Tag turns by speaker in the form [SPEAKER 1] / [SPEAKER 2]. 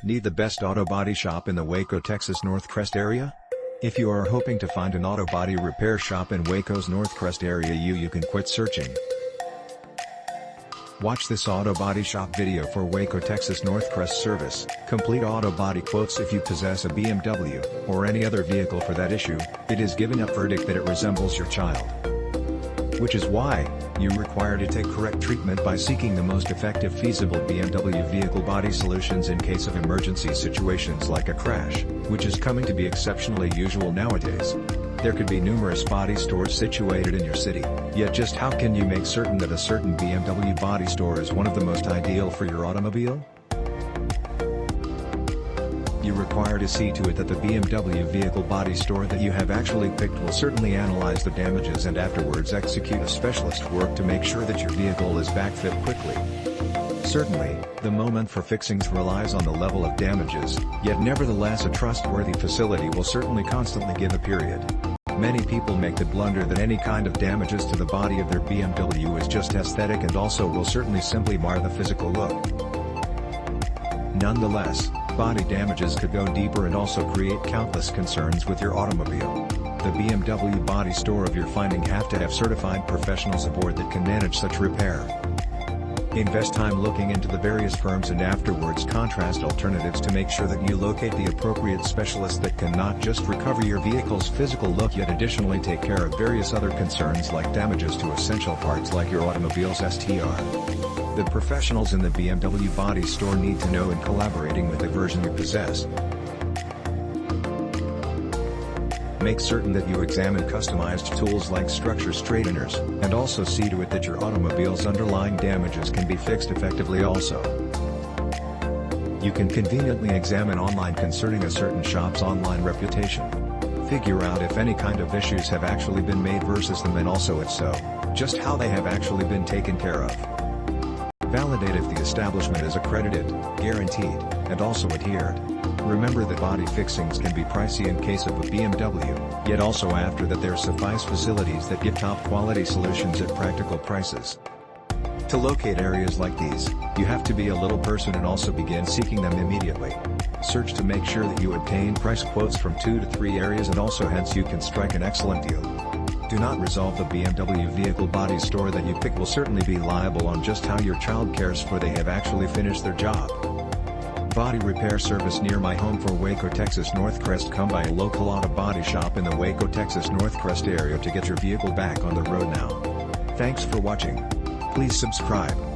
[SPEAKER 1] Need the best auto body shop in the Waco, Texas Northcrest area? If you are hoping to find an auto body repair shop in Waco's Northcrest area, you can quit searching. Watch this auto body shop video for Waco Texas Northcrest service. Complete auto body quotes. If you possess a BMW, or any other vehicle for that issue, it is given a verdict that it resembles your child. Which is why, you require to take correct treatment by seeking the most effective feasible BMW vehicle body solutions in case of emergency situations like a crash, which is coming to be exceptionally usual nowadays. There could be numerous body stores situated in your city, yet just how can you make certain that a certain BMW body store is one of the most ideal for your automobile? You require to see to it that the BMW vehicle body store that you have actually picked will certainly analyze the damages and afterwards execute a specialist work to make sure that your vehicle is back fit quickly. Certainly, the moment for fixings relies on the level of damages, yet nevertheless a trustworthy facility will certainly constantly give a period. Many people make the blunder that any kind of damages to the body of their BMW is just aesthetic and also will certainly simply mar the physical look. Nonetheless, body damages could go deeper and also create countless concerns with your automobile. The BMW body store of your finding have to have certified professionals aboard that can manage such repair. Invest time looking into the various firms and afterwards contrast alternatives to make sure that you locate the appropriate specialist that can not just recover your vehicle's physical look yet additionally take care of various other concerns like damages to essential parts like your automobile's STR. The professionals in the BMW body store need to know in collaborating with the version you possess. Make certain that you examine customized tools like structure straighteners, and also see to it that your automobile's underlying damages can be fixed effectively also. You can conveniently examine online concerning a certain shop's online reputation. Figure out if any kind of issues have actually been made versus them and also if so, just how they have actually been taken care of. Validate if the establishment is accredited, guaranteed, and also adhered. Remember that body fixings can be pricey in case of a BMW, yet also after that there suffice facilities that give top quality solutions at practical prices. To locate areas like these, you have to be a little person and also begin seeking them immediately. Search to make sure that you obtain price quotes from 2 to 3 areas and also hence you can strike an excellent deal. Do not resolve the BMW vehicle body store that you pick will certainly be liable on just how your child cares for they have actually finished their job. Body repair service near my home for Waco, Texas Northcrest. Come by a local auto body shop in the Waco, Texas Northcrest area to get your vehicle back on the road now. Thanks for watching. Please subscribe.